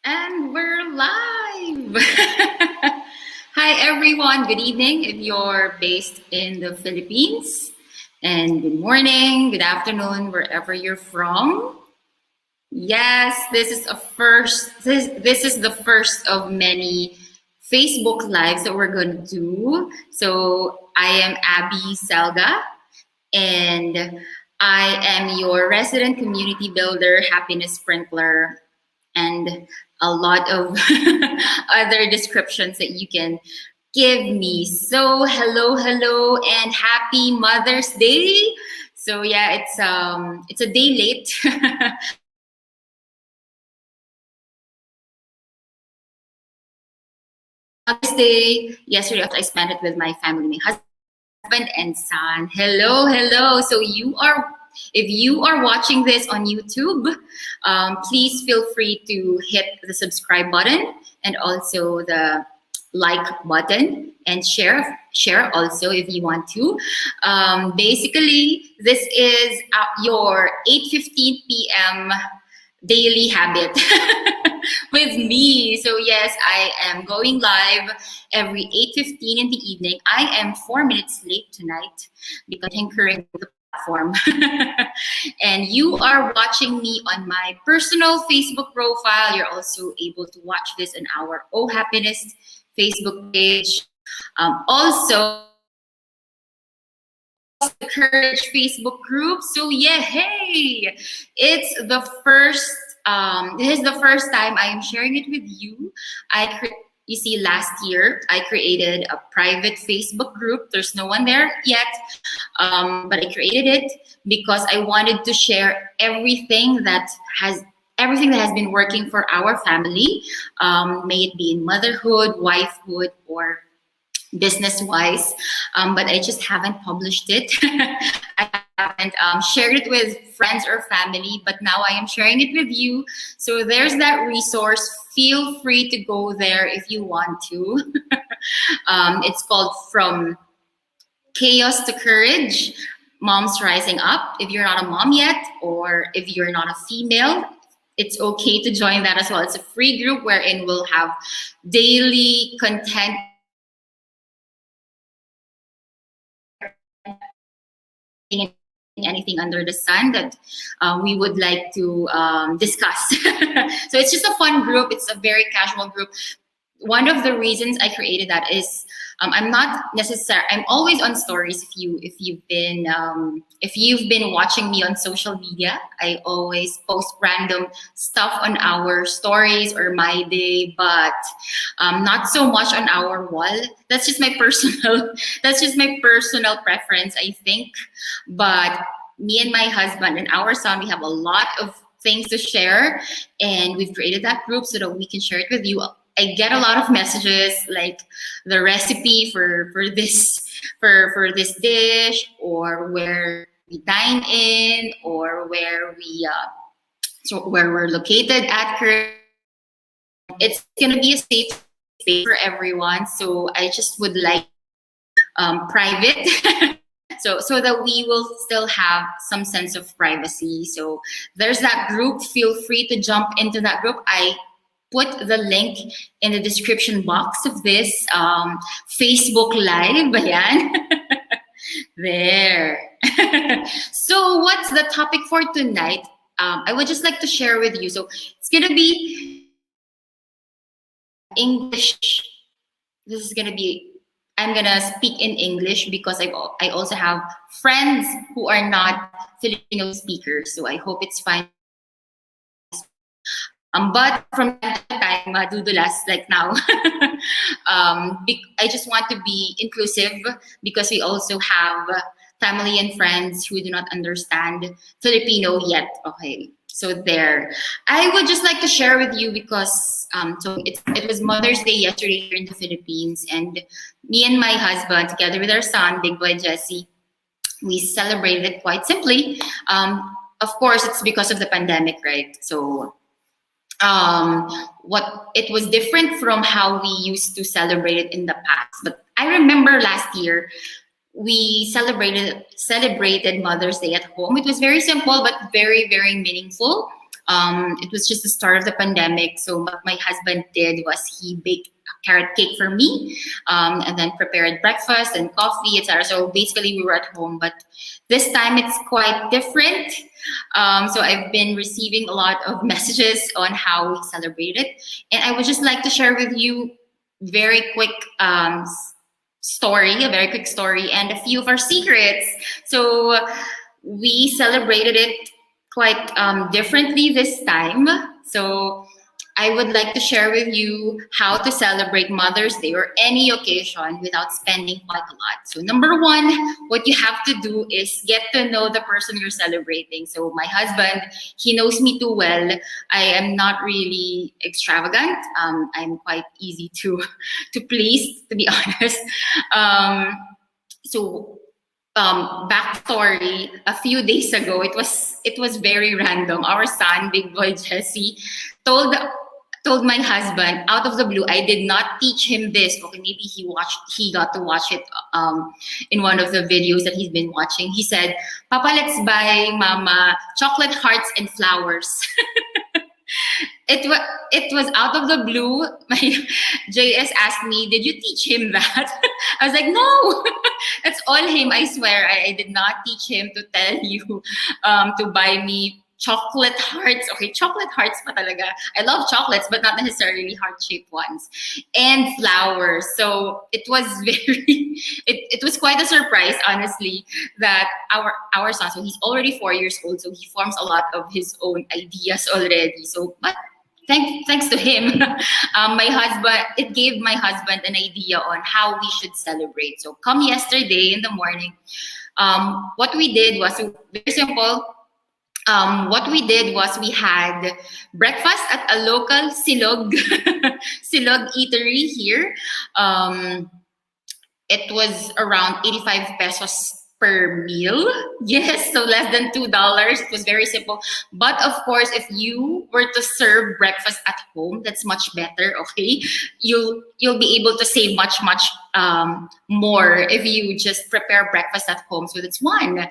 And we're live! Hi everyone, good evening if you're based in the Philippines. And good morning, good afternoon, wherever you're from. Yes, this is the first of many Facebook lives that we're going to do. So I am Abbie Selga and I am your resident community builder, happiness sprinkler, and a lot of other descriptions that you can give me. So hello, and happy Mother's Day. So yeah, it's a day late. Mother's Day yesterday after I spent it with my family, my husband and son. Hello. So if you are watching this on YouTube, please feel free to hit the subscribe button and also the like button and share also if you want to. Basically, this is your 8:15 p.m. daily habit with me. So yes, I am going live every 8:15 in the evening. I am 4 minutes late tonight because tinkering with the platform. And you are watching me on my personal Facebook profile. You're also able to watch this on our Oh Happiness Facebook page. Also, the Courage Facebook group. So yeah, hey, it's the first. This is the first time I am sharing it with you. You see, last year I created a private Facebook group. There's no one there yet, but I created it because I wanted to share everything that has been working for our family, may it be in motherhood, wifehood, or business wise, but I just haven't published it. I haven't shared it with friends or family, but now I am sharing it with you. So there's that resource. Feel free to go there if you want to. It's called From Chaos to Courage, Moms Rising Up. If you're not a mom yet, or if you're not a female, it's okay to join that as well. It's a free group wherein we'll have daily content, anything under the sun that we would like to discuss. So it's just a fun group. It's a very casual group. One of the reasons I created that is I'm always on stories. If you've been watching me on social media, I always post random stuff on our stories or my day, but not so much on our wall. That's just my personal preference, I think. But me and my husband and our son, we have a lot of things to share, and we've created that group so that we can share it with you. I get a lot of messages like the recipe for this dish, or where we dine in, or where we're located at. It's gonna be a safe space for everyone. So I just would like private. So that we will still have some sense of privacy. So there's that group. Feel free to jump into that group. I put the link in the description box of this Facebook Live. Ayan. There. So what's the topic for tonight? I would just like to share with you. So it's going to be English. I'm going to speak in English because I also have friends who are not Filipino speakers. So I hope it's fine. But from time to time, madudulas like now. I just want to be inclusive because we also have family and friends who do not understand Filipino yet. Okay, so there. I would just like to share with you because it was Mother's Day yesterday here in the Philippines, and me and my husband, together with our son, Big Boy Jesse, we celebrated it quite simply. Of course, it's because of the pandemic, right? So what it was different from how we used to celebrate it in the past. But I remember last year we celebrated Mother's Day at home. It was very simple but very, very meaningful. It was just the start of the pandemic. So what my husband did was he baked a carrot cake for me, and then prepared breakfast and coffee, etc. So basically we were at home, but this time it's quite different. So I've been receiving a lot of messages on how we celebrated, and I would just like to share with you very quick story, a very quick story, and a few of our secrets. So we celebrated it quite differently this time. So I would like to share with you how to celebrate Mother's Day or any occasion without spending quite a lot. So number one, what you have to do is get to know the person you're celebrating. So my husband, he knows me too well. I am not really extravagant. I'm quite easy to please, to be honest. So backstory, a few days ago, it was very random. Our son, big boy Jesse, told told my husband out of the blue. I did not teach him this. Okay, maybe he got to watch it in one of the videos that he's been watching. He said, "Papa, let's buy Mama chocolate hearts and flowers." It was out of the blue. My JS asked me, "Did you teach him that?" I was like, "No, that's all him. I swear, I did not teach him to tell you to buy me chocolate hearts." Okay, chocolate hearts pa talaga. I love chocolates, but not necessarily heart-shaped ones. And flowers. So it was it was quite a surprise, honestly, that our son, so he's already 4 years old, so he forms a lot of his own ideas already. So, but thanks to him, it gave my husband an idea on how we should celebrate. So come yesterday in the morning, what we did was very simple. What we did was we had breakfast at a local silog eatery here. It was around 85 pesos per meal. Yes, so less than $2. It was very simple. But of course, if you were to serve breakfast at home, that's much better. Okay, you'll be able to save much more if you just prepare breakfast at home. So that's one.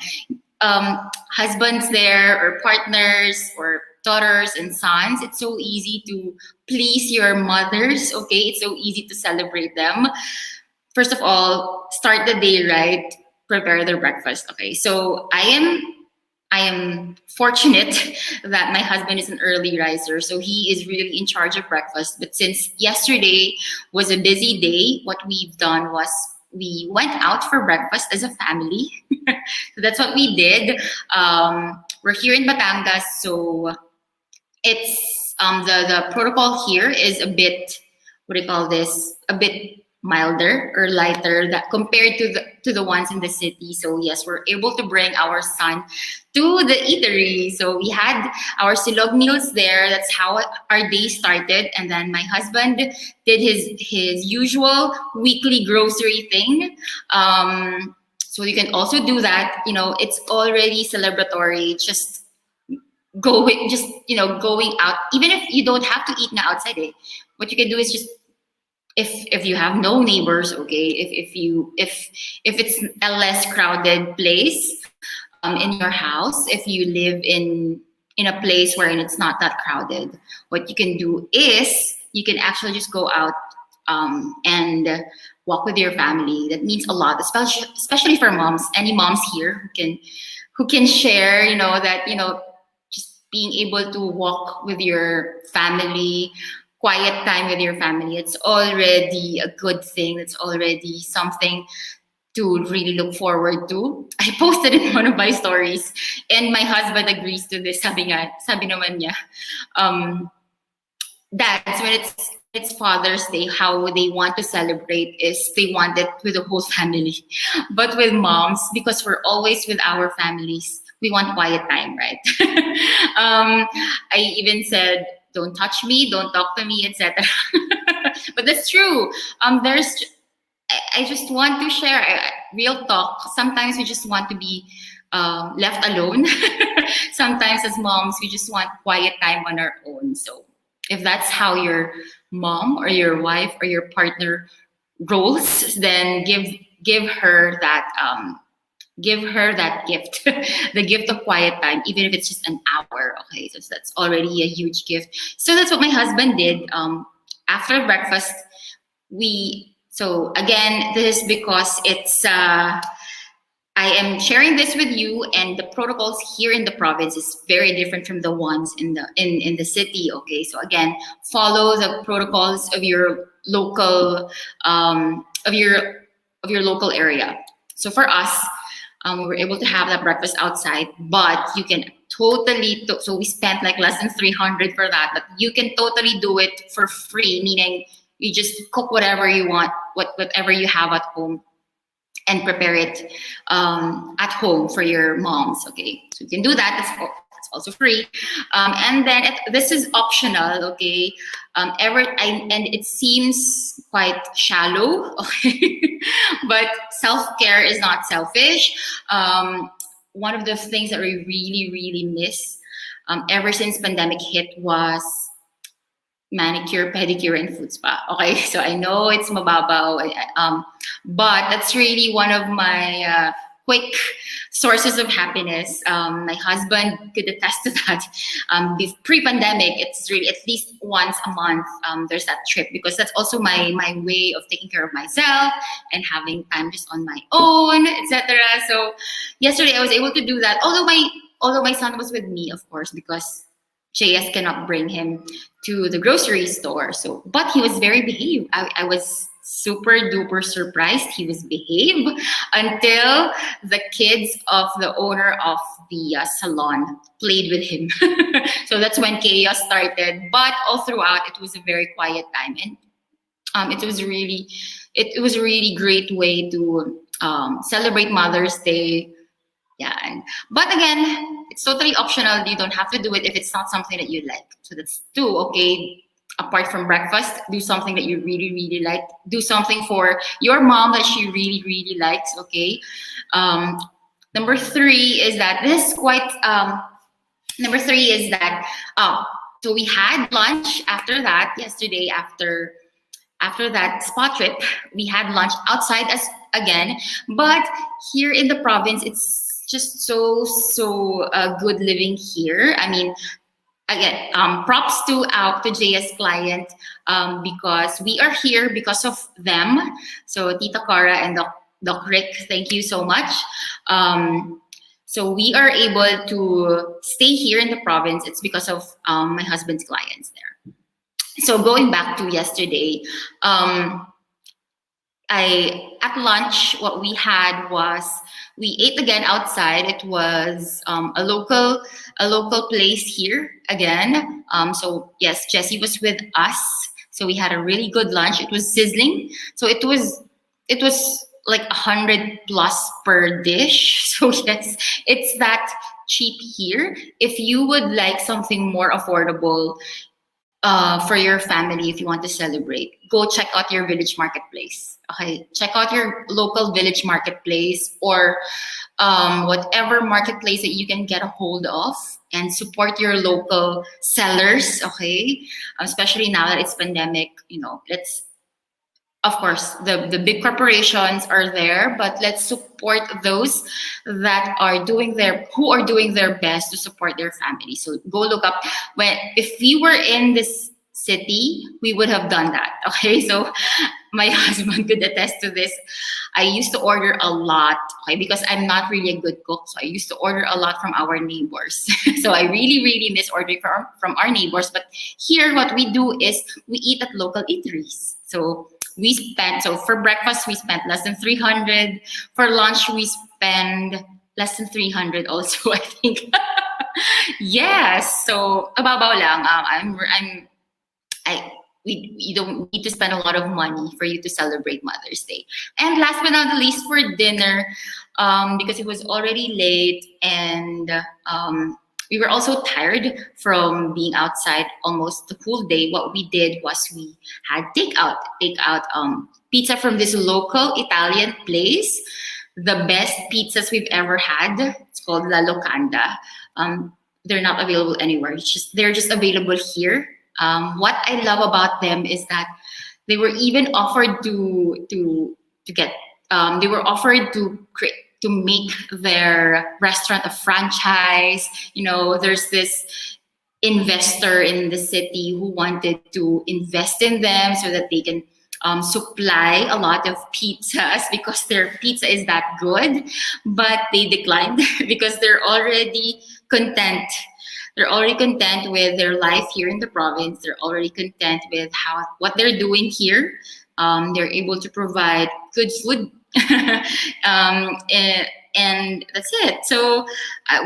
Husbands there, or partners, or daughters and sons, it's so easy to please your mothers. Okay, it's so easy to celebrate them. First of all, start the day right, prepare their breakfast. Okay, so I am fortunate that my husband is an early riser, so he is really in charge of breakfast. But since yesterday was a busy day, what we've done was we went out for breakfast as a family. So that's what we did. We're here in Batangas, so it's the protocol here is a bit, what do you call this? A bit milder or lighter that compared to the ones in the city. So yes, we're able to bring our son to the eatery. So we had our silog meals there. That's how our day started. And then my husband did his usual weekly grocery thing. So you can also do that. You know, it's already celebratory. Just going out, even if you don't have to eat na outside. What you can do is just, if you have no neighbors, okay, if it's a less crowded place in your house, if you live in a place wherein it's not that crowded, what you can do is you can actually just go out and walk with your family. That means a lot, especially for moms. Any moms here who can share, just being able to walk with your family, quiet time with your family, it's already a good thing. It's already something to really look forward to. I posted in one of my stories, and my husband agrees to this. Sabi naman niya, that's when it's Father's Day, how they want to celebrate is they want it with the whole family. But with moms, because we're always with our families, we want quiet time, right? I even said, "Don't touch me, don't talk to me," etc. But that's true. I just want to share real talk. Sometimes we just want to be left alone. Sometimes as moms, we just want quiet time on our own. So if that's how your mom or your wife or your partner rolls, then give her give her that gift, the gift of quiet time, even if it's just an hour. Okay, so that's already a huge gift. So that's what my husband did. After breakfast, so again, this is because it's I am sharing this with you, and the protocols here in the province is very different from the ones in the city. Okay, so again, follow the protocols of your local of your local area. So for us, we were able to have that breakfast outside, but you can totally. So we spent like less than 300 for that, but you can totally do it for free. Meaning you just cook whatever you want, whatever you have at home, and prepare it at home for your moms. Okay, so you can do that. That's also free. And then this is optional. Okay, and it seems quite shallow. Okay, but self-care is not selfish. One of the things that we really miss ever since pandemic hit was manicure, pedicure, and food spa. Okay, so I know it's mababaw, but that's really one of my quick sources of happiness. My husband could attest to that. Pre-pandemic, it's really at least once a month there's that trip, because that's also my way of taking care of myself and having time just on my own, etc. So yesterday I was able to do that. Although my son was with me, of course, because JS cannot bring him to the grocery store. So, but he was very behaved. I was super duper surprised. He was behaved until the kids of the owner of the salon played with him. So that's when chaos started. But all throughout, it was a very quiet time, and it was a really great way to celebrate Mother's Day. Yeah, but again, it's totally optional. You don't have to do it if it's not something that you like. So that's two. Okay, apart from breakfast, do something that you really like. Do something for your mom that she really likes. Okay. Number three is that this is quite. Number three is that. So we had lunch after that yesterday. After that spa trip, we had lunch outside again. But here in the province, it's just so good living here. I mean, again, props to JS client, because we are here because of them. So Tita Cara and Doc Rick, thank you so much. So we are able to stay here in the province. It's because of my husband's clients there. So going back to yesterday, at lunch, what we had was we ate again outside. It was a local place here again. So yes, Jessie was with us. So we had a really good lunch. It was sizzling. So it was like 100 plus per dish. So yes, it's that cheap here. If you would like something more affordable for your family, if you want to celebrate, go check out your village marketplace. Okay, check out your local village marketplace, or whatever marketplace that you can get a hold of, and support your local sellers. Okay, especially now that it's pandemic, let's. Of course, the big corporations are there, but let's support those that are doing their best to support their family. So go look up. If we were in this city, we would have done that. Okay, so my husband could attest to this. I used to order a lot, okay, because I'm not really a good cook. So I used to order a lot from our neighbors. So I really miss ordering from our neighbors. But here, what we do is we eat at local eateries. So for breakfast, we spent less than 300. For lunch, we spend less than 300 also, I think. Yes, so ababaw lang. We don't need to spend a lot of money for you to celebrate Mother's Day. And last but not the least, for dinner, because it was already late, and we were also tired from being outside almost the whole day. What we did was we had takeout pizza from this local Italian place. The best pizzas we've ever had. It's called La Locanda. They're not available anywhere. They're just available here. What I love about them is that they were even offered to get. They were offered to to make their restaurant a franchise. There's this investor in the city who wanted to invest in them so that they can supply a lot of pizzas because their pizza is that good, but they declined because they're already content. They're already content with their life here in the province. They're already content with what they're doing here. They're able to provide good food. And that's it. So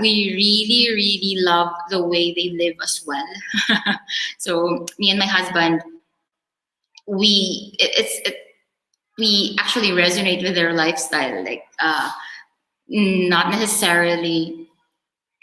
we really, really love the way they live as well. So me and my husband, we actually resonate with their lifestyle. Like not necessarily,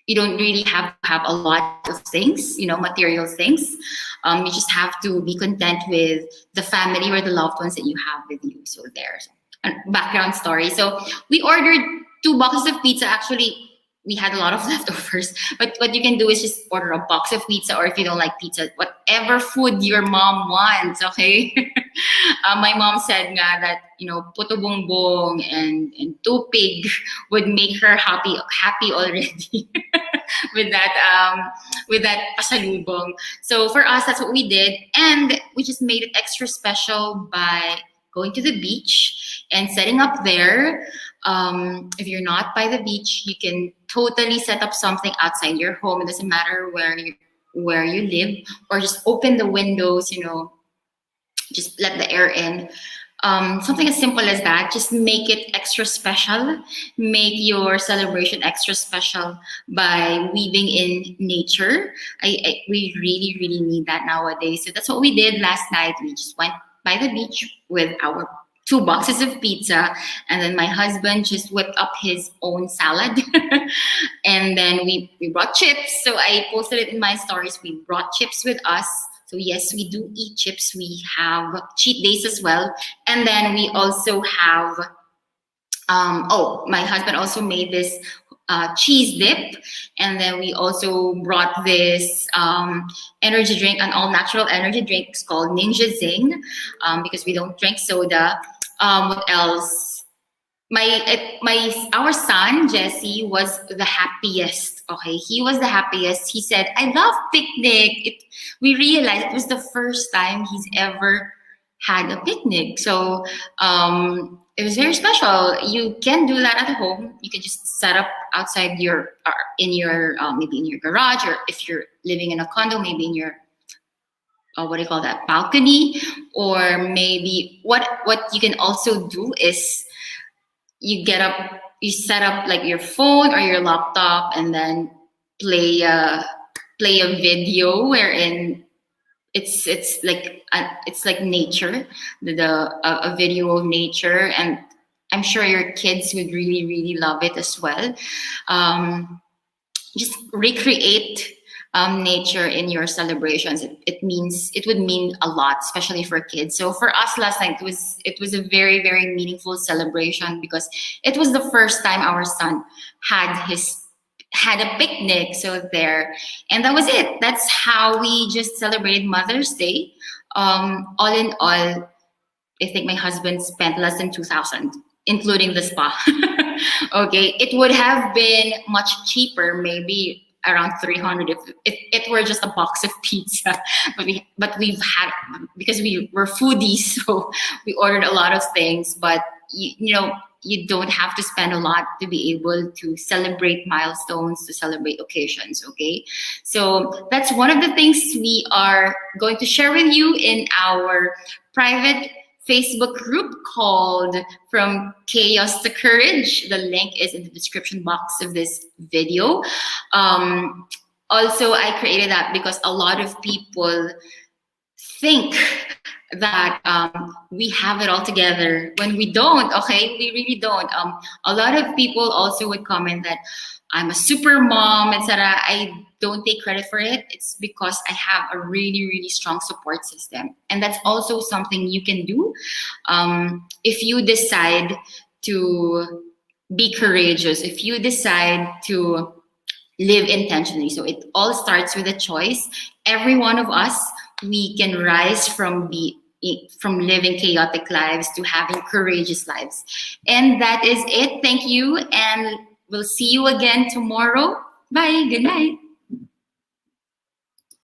you don't really have to have a lot of things, material things. You just have to be content with the family or the loved ones that you have with you. So there's a background story. So we ordered 2 boxes of pizza. Actually, we had a lot of leftovers, but what you can do is just order a box of pizza, or if you don't like pizza, whatever food your mom wants, okay? My mom said nga that, puto bongbong and tupig would make her happy already with that pasalubong. So for us, that's what we did, and we just made it extra special by going to the beach and setting up there. If you're not by the beach, you can totally set up something outside your home. It doesn't matter where you live, or just open the windows, just let the air in. Something as simple as that. Just make it extra special. Make your celebration extra special by weaving in nature. We really, really need that nowadays. So that's what we did last night. We just went by the beach with our 2 boxes of pizza, and then my husband just whipped up his own salad. And then we brought chips. So I posted it in my stories. We brought chips with us. So yes, we do eat chips. We have cheat days as well. And then we also have, my husband also made this cheese dip. And then we also brought this energy drink, an all-natural energy drink. It's called Ninja Zing, because we don't drink soda. What else? Our son Jesse was the happiest. Okay, he was the happiest. He said, "I love picnic." We realized it was the first time he's ever had a picnic. So it was very special. You can do that at home. You can just set up outside maybe in your garage, or if you're living in a condo, maybe in your what do you call that, balcony. Or maybe what you can also do is you set up like your phone or your laptop, and then play a video wherein it's like nature, a video of nature, and I'm sure your kids would really, really love it as well. Just recreate nature in your celebrations. It would mean a lot, especially for kids. So for us last night, it was a very, very meaningful celebration, because it was the first time our son had a picnic. So there, and that was it. That's how we just celebrated Mother's Day. All in all, I think my husband spent less than 2,000, including the spa. Okay, it would have been much cheaper, maybe around 300 if it were just a box of pizza. But we've had, because we were foodies, so we ordered a lot of things. But you don't have to spend a lot to be able to celebrate milestones, to celebrate occasions. Okay, so that's one of the things we are going to share with you in our private Facebook group called From Chaos to Courage. The link is in the description box of this video. Also, I created that because a lot of people think that we have it all together when we don't. Okay, we really don't. A lot of people also would comment that I'm a super mom, etc. I don't take credit for it. It's because I have a really, really strong support system. And that's also something you can do if you decide to be courageous, if you decide to live intentionally. So it all starts with a choice. Every one of us, we can rise from from living chaotic lives to having courageous lives. And that is it. Thank you. And we'll see you again tomorrow. Bye. Good night.